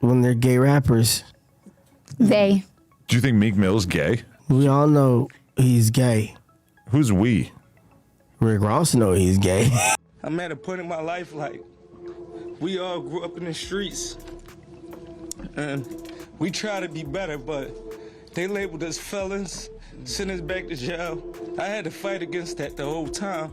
when they're gay rappers. They. Do you think Meek Mill's gay? We all know he's gay. Who's we? Rick Ross know he's gay. I'm at a point in my life, like, we all grew up in the streets, and we try to be better, but they labeled us felons, sent us back to jail. I had to fight against that the whole time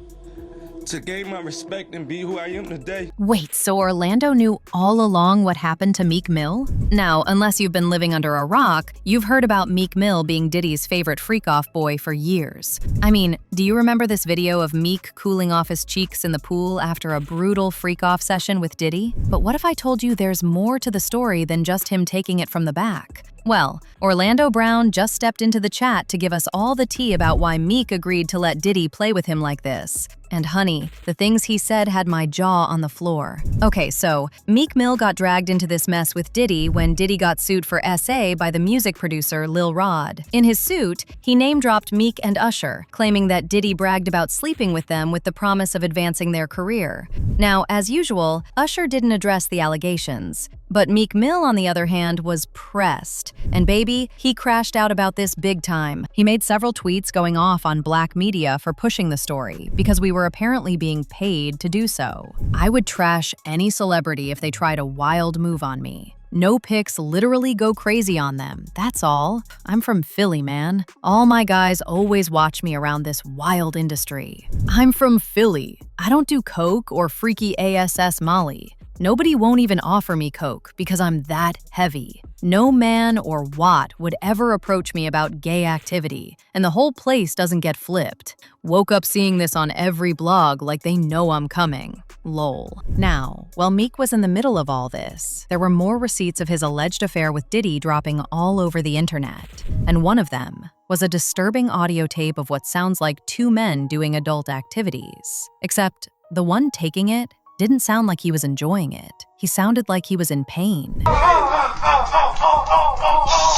to gain my respect and be who I am today. Wait, so Orlando knew all along what happened to Meek Mill? Now, unless you've been living under a rock, you've heard about Meek Mill being Diddy's favorite freak-off boy for years. I mean, do you remember this video of Meek cooling off his cheeks in the pool after a brutal freak-off session with Diddy? But what if I told you there's more to the story than just him taking it from the back? Well, Orlando Brown just stepped into the chat to give us all the tea about why Meek agreed to let Diddy play with him like this. And honey, the things he said had my jaw on the floor. Okay, so Meek Mill got dragged into this mess with Diddy when Diddy got sued for SA by the music producer Lil Rod. In his suit, he name-dropped Meek and Usher, claiming that Diddy bragged about sleeping with them with the promise of advancing their career. Now, as usual, Usher didn't address the allegations. But Meek Mill, on the other hand, was pressed. And baby, he crashed out about this big time. He made several tweets going off on black media for pushing the story, because we were apparently being paid to do so. I would trash any celebrity if they tried a wild move on me. No pics literally go crazy on them, that's all. I'm from Philly, man. All my guys always watch me around this wild industry. I'm from Philly. I don't do coke or freaky ASS Molly. Nobody won't even offer me coke because I'm that heavy. No man or what would ever approach me about gay activity, and the whole place doesn't get flipped. Woke up seeing this on every blog like they know I'm coming. Lol. Now, while Meek was in the middle of all this, there were more receipts of his alleged affair with Diddy dropping all over the internet, and one of them was a disturbing audio tape of what sounds like two men doing adult activities. Except the one taking it didn't sound like he was enjoying it. He sounded like he was in pain.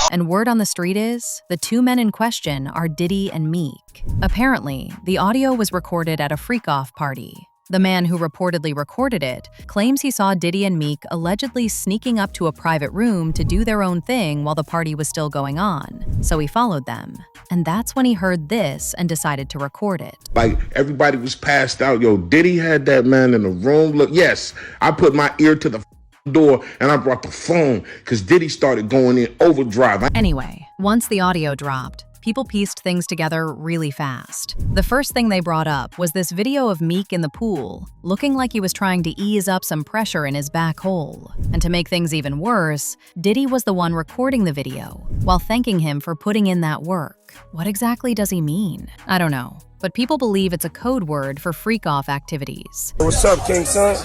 And word on the street is, the two men in question are Diddy and Meek. Apparently, the audio was recorded at a freak-off party. The man who reportedly recorded it claims he saw Diddy and Meek allegedly sneaking up to a private room to do their own thing while the party was still going on. So he followed them. And that's when he heard this and decided to record it. Like, everybody was passed out. Yo, Diddy had that man in the room. Look, yes, I put my ear to the door and I brought the phone because Diddy started going in overdrive. Anyway, once the audio dropped, people pieced things together really fast. The first thing they brought up was this video of Meek in the pool, looking like he was trying to ease up some pressure in his back hole. And to make things even worse, Diddy was the one recording the video, while thanking him for putting in that work. What exactly does he mean? I don't know, but people believe it's a code word for freak-off activities. What's up, King Son?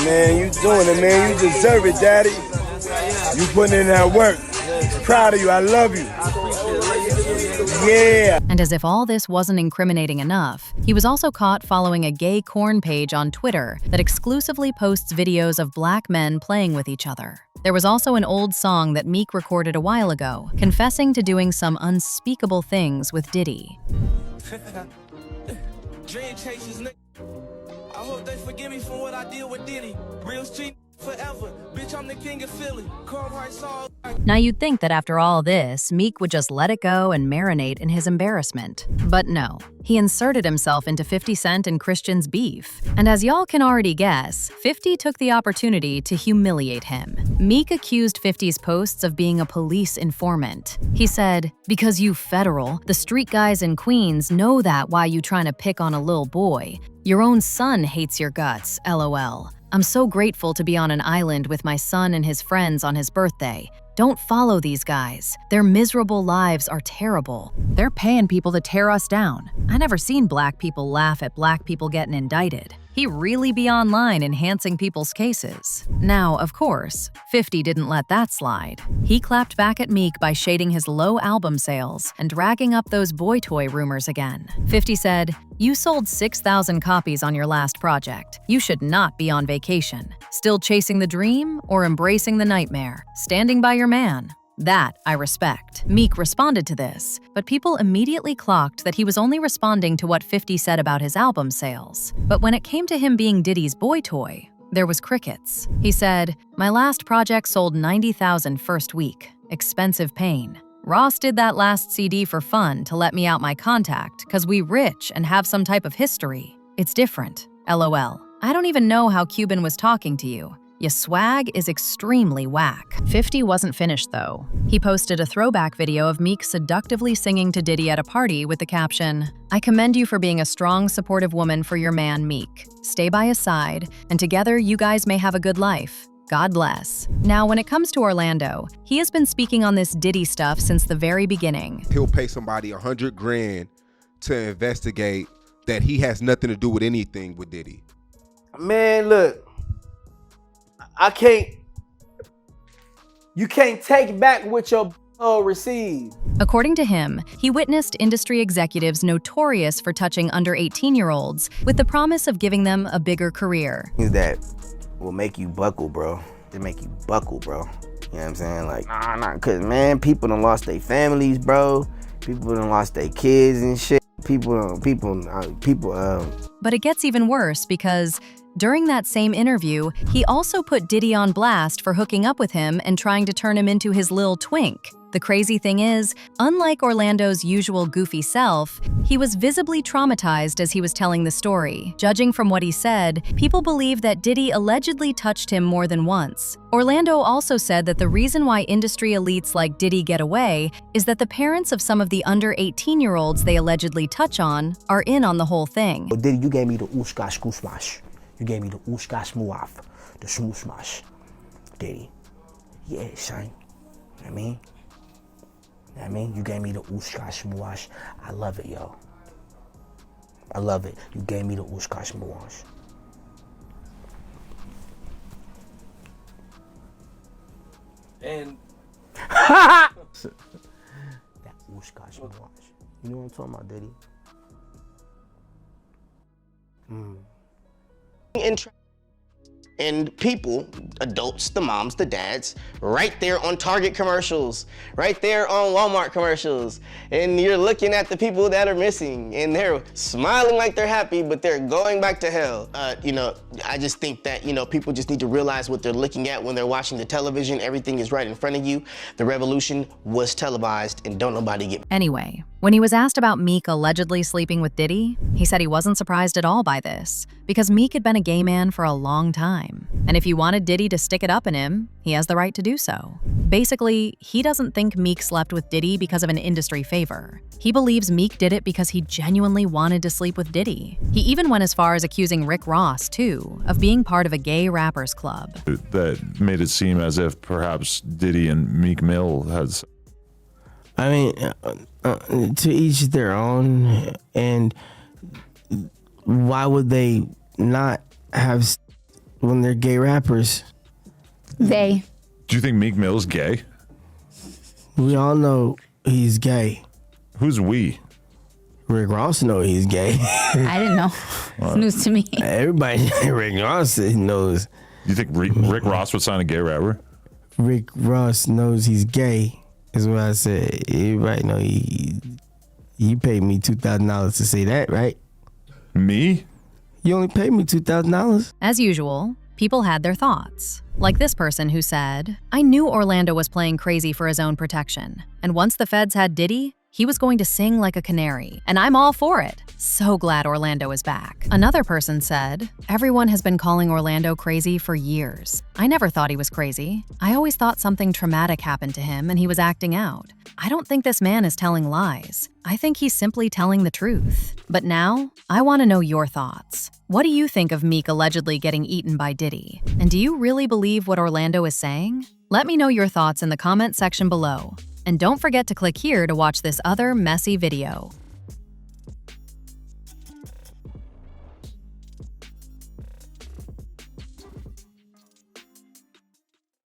Man, you doing it, man. You deserve it, Daddy. You putting in that work. Proud of you. I love you. Yeah. And as if all this wasn't incriminating enough, he was also caught following a gay corn page on Twitter that exclusively posts videos of black men playing with each other. There was also an old song that Meek recorded a while ago, confessing to doing some unspeakable things with Diddy. Dream chasers, nigga. I hope they forgive me for what I did with Diddy. Real street forever. Bitch, I'm the king of Philly. Carhartt saw. Now you'd think that after all this, Meek would just let it go and marinate in his embarrassment. But no, he inserted himself into 50 Cent and Christian's beef. And as y'all can already guess, 50 took the opportunity to humiliate him. Meek accused 50's posts of being a police informant. He said, "Because you federal, the street guys in Queens know that why you trying to pick on a little boy. Your own son hates your guts, LOL. I'm so grateful to be on an island with my son and his friends on his birthday. Don't follow these guys. Their miserable lives are terrible. They're paying people to tear us down. I never seen black people laugh at black people getting indicted. He really be online enhancing people's cases." Now, of course, 50 didn't let that slide. He clapped back at Meek by shading his low album sales and dragging up those boy toy rumors again. 50 said, "You sold 6,000 copies on your last project. You should not be on vacation. Still chasing the dream or embracing the nightmare? Standing by your man. That I respect." Meek responded to this, but people immediately clocked that he was only responding to what 50 said about his album sales. But when it came to him being Diddy's boy toy, There was crickets. He said, "My last project sold 90,000 first week. Expensive pain. Ross did that last CD for fun to let me out my contact, cause we rich and have some type of history. It's different. LOL. I don't even know how Cuban was talking to you. Your swag is extremely whack." 50 wasn't finished, though. He posted a throwback video of Meek seductively singing to Diddy at a party with the caption, "I commend you for being a strong, supportive woman for your man, Meek. Stay by his side, and together you guys may have a good life. God bless." Now, when it comes to Orlando, he has been speaking on this Diddy stuff since the very beginning. He'll pay somebody 100 grand to investigate that he has nothing to do with anything with Diddy. Man, look, you can't take back what your received. According to him, he witnessed industry executives notorious for touching under 18-year-olds with the promise of giving them a bigger career. Things that will make you buckle, bro. They make you buckle, bro. You know what I'm saying? Like, nah, cause man, people done lost their families, bro. People done lost their kids and shit. But it gets even worse because during that same interview, he also put Diddy on blast for hooking up with him and trying to turn him into his lil twink. The crazy thing is, unlike Orlando's usual goofy self, he was visibly traumatized as he was telling the story. Judging from what he said, people believe that Diddy allegedly touched him more than once. Orlando also said that the reason why industry elites like Diddy get away is that the parents of some of the under 18-year-olds they allegedly touch on are in on the whole thing. Diddy, you gave me the ooshkash goosmash. You gave me the ooshkash muaf, the smooshmash. Diddy. Yeah, son. I mean, you gave me the ooshkash muash. I love it, yo. I love it. You gave me the ooshkash muash. And that ooshkash muash. You know what I'm talking about, Diddy? And people, adults, the moms, the dads, right there on Target commercials, right there on Walmart commercials. And you're looking at the people that are missing and they're smiling like they're happy, but they're going back to hell. I just think that, people just need to realize what they're looking at when they're watching the television. Everything is right in front of you. The revolution was televised and don't nobody get. Anyway, when he was asked about Meek allegedly sleeping with Diddy, he said he wasn't surprised at all by this, because Meek had been a gay man for a long time. And if he wanted Diddy to stick it up in him, he has the right to do so. Basically, he doesn't think Meek slept with Diddy because of an industry favor. He believes Meek did it because he genuinely wanted to sleep with Diddy. He even went as far as accusing Rick Ross, too, of being part of a gay rappers club. That made it seem as if perhaps Diddy and Meek Mill has. I mean, to each their own. And why would they not have when they're gay rappers? They. Do you think Meek Mill's gay? We all know he's gay. Who's we? Rick Ross know he's gay. I didn't know. It's news to me. Everybody, Rick Ross knows. You think Rick Ross would sign a gay rapper? Rick Ross knows he's gay, is what I said. Everybody know you paid me $2,000 to say that, right? Me? You only paid me $2,000. As usual, people had their thoughts. Like this person who said, "I knew Orlando was playing crazy for his own protection. And once the feds had Diddy, he was going to sing like a canary. And I'm all for it. So glad Orlando is back." Another person said, "Everyone has been calling Orlando crazy for years. I never thought he was crazy. I always thought something traumatic happened to him and he was acting out. I don't think this man is telling lies. I think he's simply telling the truth. But now, I want to know your thoughts. What do you think of Meek allegedly getting eaten by Diddy? And do you really believe what Orlando is saying? Let me know your thoughts in the comment section below. And don't forget to click here to watch this other messy video.